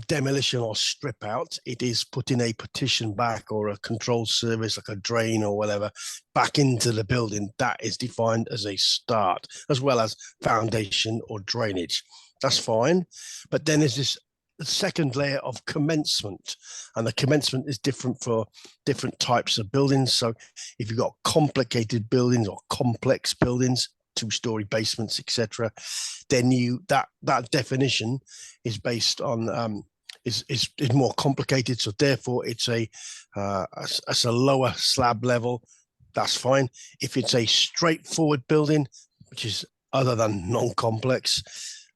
demolition or strip out. It is putting a partition back or a control service like a drain or whatever back into the building. That is defined as a start, as well as foundation or drainage. That's fine. But then there's this second layer of commencement, and the commencement is different for different types of buildings. So if you've got complicated buildings or complex buildings, two-story basements, etc., then that definition is based on is more complicated. So therefore, it's a lower slab level. That's fine. If it's a straightforward building, which is other than complex,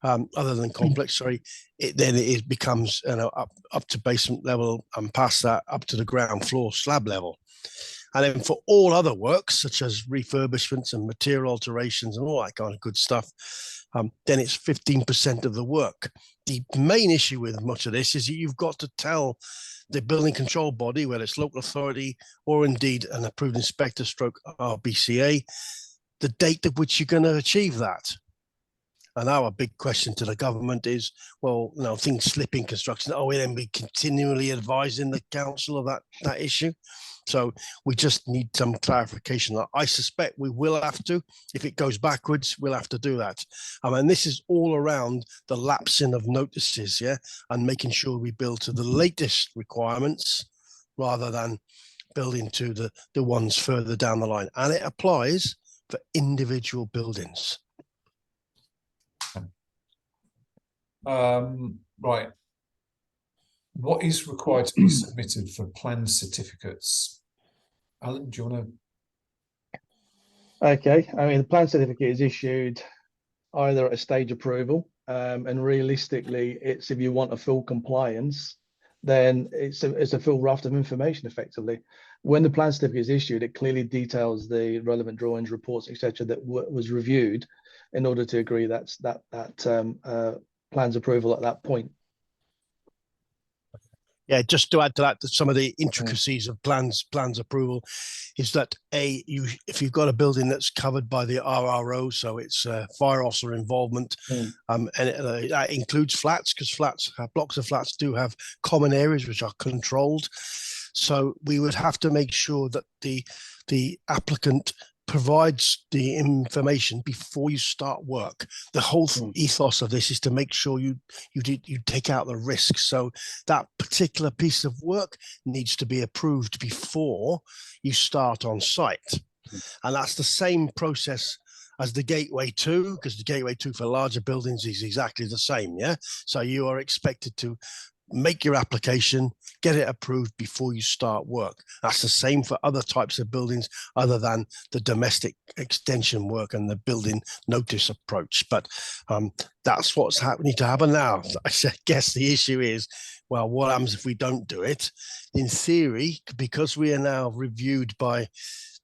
then it becomes up to basement level, and past that up to the ground floor slab level. And then for all other works, such as refurbishments and material alterations and all that kind of good stuff, then it's 15% of the work. The main issue with much of this is that you've got to tell the building control body, whether it's local authority or indeed an approved inspector stroke RBCA, the date at which you're going to achieve that. And our big question to the government is, well, things slip in construction. Are we then be continually advising the council of that issue? So we just need some clarification. I suspect we will have to. If it goes backwards, we'll have to do that. And this is all around the lapsing of notices, and making sure we build to the latest requirements rather than building to the ones further down the line. And it applies for individual buildings. Right. What is required to be submitted for plan certificates? Alan, do you want to? Okay, I mean, the plan certificate is issued either at a stage approval, and realistically, it's if you want a full compliance, then it's a full raft of information effectively. When the plan certificate is issued, it clearly details the relevant drawings, reports, etc., that was reviewed in order to agree that plan's approval at that point. Yeah, just to add to that, some of the intricacies of plans approval is that if you've got a building that's covered by the RRO, so it's fire officer involvement, and that includes flats, because blocks of flats do have common areas which are controlled. So we would have to make sure that the applicant provides the information before you start work. The whole ethos of this is to make sure you take out the risks. So that particular piece of work needs to be approved before you start on site. And that's the same process as the Gateway 2, because the Gateway 2 for larger buildings is exactly the same. So you are expected to make your application, get it approved before you start work. That's the same for other types of buildings other than the domestic extension work and the building notice approach. But that's what's happening to happen now. I guess the issue is, well, what happens if we don't do it? In theory, because we are now reviewed by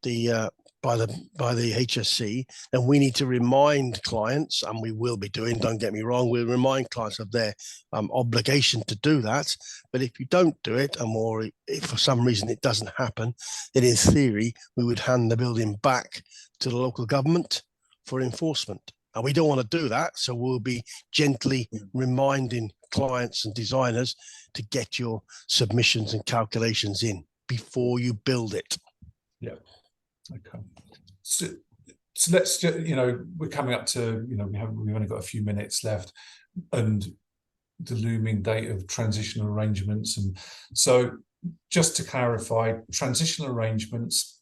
the HSC, and we need to remind clients, and we will be doing, don't get me wrong, we'll remind clients of their obligation to do that. But if you don't do it, or if for some reason it doesn't happen, then in theory, we would hand the building back to the local government for enforcement. And we don't want to do that. So we'll be gently reminding clients and designers to get your submissions and calculations in before you build it. Yeah. Okay. So let's just, we're coming up to, we've only got a few minutes left, and the looming date of transitional arrangements. And so just to clarify, transitional arrangements,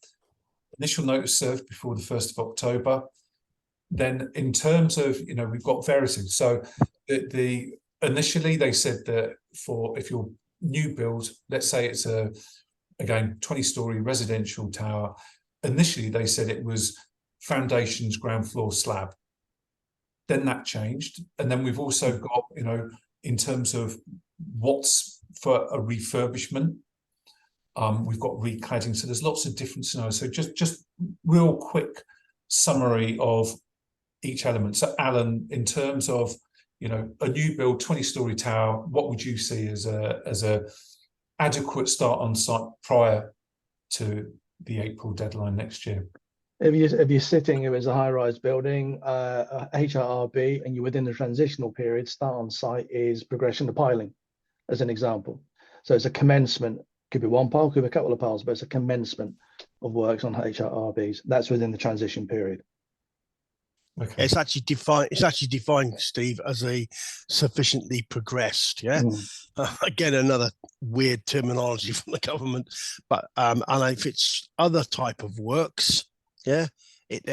initial notice served before the 1st of October. Then in terms of, we've got Veritas. So initially they said that if your new build, let's say it's again, 20-story residential tower, initially they said it was foundations, ground floor, slab. Then that changed. And then we've also got, in terms of what's for a refurbishment, we've got recladding. So there's lots of different scenarios. So just real quick summary of each element. So Alan, in terms of, a new build 20-story tower, what would you see as a adequate start on site prior to the April deadline next year? If you're sitting, if it's a high-rise building, HRRB, and you're within the transitional period, start on site is progression to piling, as an example. So it's a commencement. Could be one pile, could be a couple of piles, but it's a commencement of works on HRRBs. That's within the transition period. Okay. It's actually defined, Steve, as a sufficiently progressed. Yeah. Again, another weird terminology from the government, but and if it's other type of works, yeah, it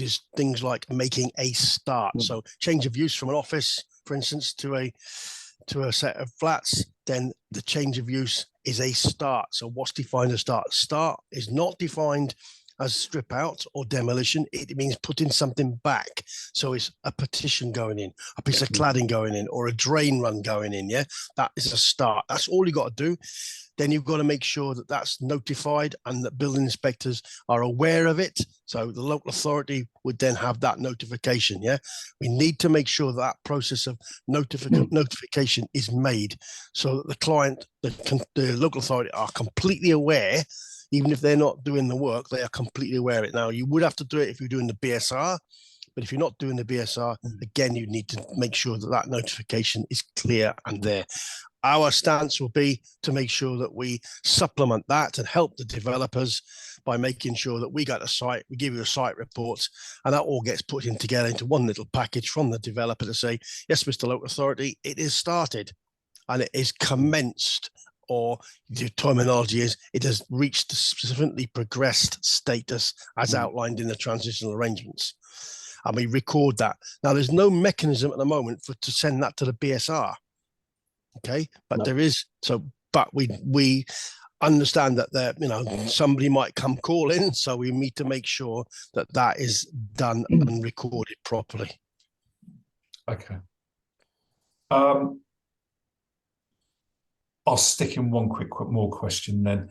is things like making a start. So change of use from an office, for instance, to a set of flats, then the change of use is a start. So what's defined as start? Start is not defined as strip out or demolition. It means putting something back. So it's a partition going in, a piece of cladding going in, or a drain run going in. Yeah, that is a start. That's all you got to do. Then you've got to make sure that that's notified and that building inspectors are aware of it. So the local authority would then have that notification. Yeah, we need to make sure that process of notification is made so that the client, the local authority, are completely aware. Even if they're not doing the work, they are completely aware of it. Now, you would have to do it if you're doing the BSR, but if you're not doing the BSR, again, you need to make sure that that notification is clear and there. Our stance will be to make sure that we supplement that and help the developers by making sure that we got a site, we give you a site report, and that all gets put in together into one little package from the developer to say, yes, Mr. Local Authority, it is started and it is commenced. Or the terminology is it has reached a sufficiently progressed status as outlined in the transitional arrangements. And we record that. Now, there's no mechanism at the moment to send that to the BSR. Okay, but there is. So, but we understand that somebody might come call in, so we need to make sure that that is done and recorded properly. Okay. I'll stick in one quick more question then.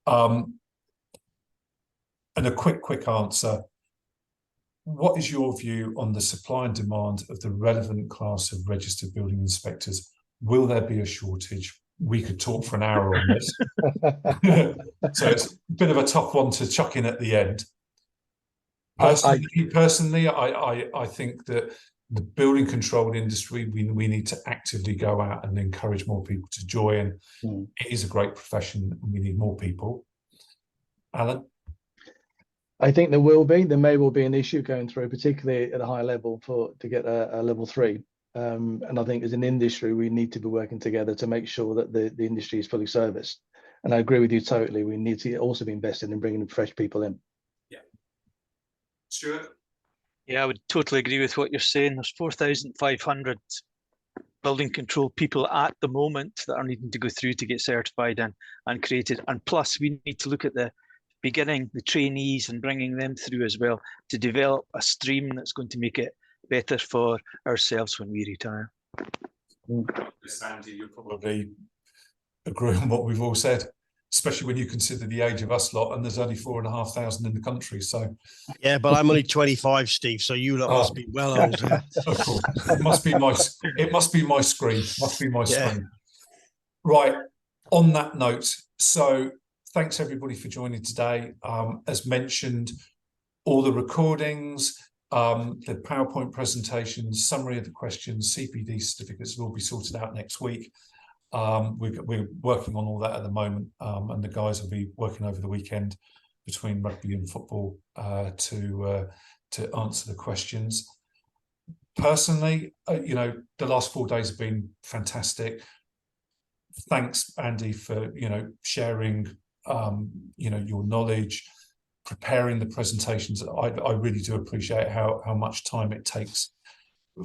And a quick answer. What is your view on the supply and demand of the relevant class of registered building inspectors? Will there be a shortage? We could talk for an hour on this. So it's a bit of a tough one to chuck in at the end. Personally, I think that the building control industry, we need to actively go out and encourage more people to join. It is a great profession and we need more people. Alan? I think there may well be an issue going through, particularly at a high level to get a level 3. And I think as an industry, we need to be working together to make sure that the industry is fully serviced. And I agree with you totally. We need to also be invested in bringing fresh people in. Yeah. Stuart? Yeah, I would totally agree with what you're saying. There's 4,500 building control people at the moment that are needing to go through to get certified and created. And plus, we need to look at the beginning, the trainees, and bringing them through as well to develop a stream that's going to make it better for ourselves when we retire. Sandy, you'll probably agree on what we've all said, especially when you consider the age of us lot, and there's only 4,500 in the country. So yeah, but I'm only 25, Steve. So you lot must be well older. of course, it must be my screen. Must be my screen. Right. On that note, so thanks everybody for joining today. As mentioned, all the recordings, the PowerPoint presentations, summary of the questions, CPD certificates will be sorted out next week. We're working on all that at the moment, and the guys will be working over the weekend between rugby and football to answer the questions. Personally, the last 4 days have been fantastic. Thanks, Andy, for sharing your knowledge, preparing the presentations. I really do appreciate how much time it takes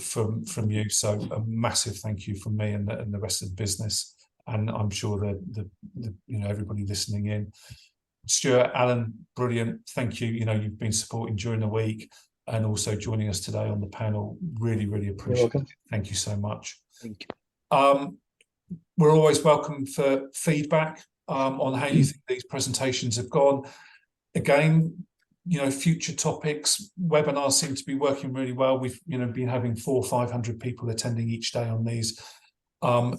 from you. So a massive thank you from me and the rest of the business, and I'm sure that everybody listening in. Stuart, Alan, brilliant. Thank you. You've been supporting during the week and also joining us today on the panel. Really, really appreciate it. Thank you so much. Thank you. We're always welcome for feedback on how you think these presentations have gone. Again, future topics, webinars seem to be working really well. We've been having 400 or 500 people attending each day on these.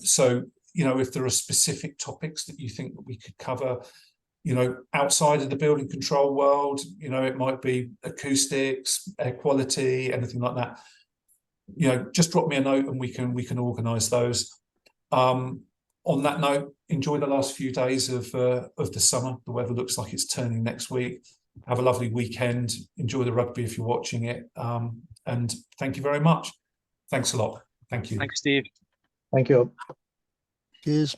So if there are specific topics that you think that we could cover, outside of the building control world, it might be acoustics, air quality, anything like that. Just drop me a note and we can organise those. On that note, enjoy the last few days of the summer. The weather looks like it's turning next week. Have a lovely weekend. Enjoy the rugby if you're watching it. And thank you very much. Thanks a lot. Thank you. Thanks, Steve. Thank you. Cheers.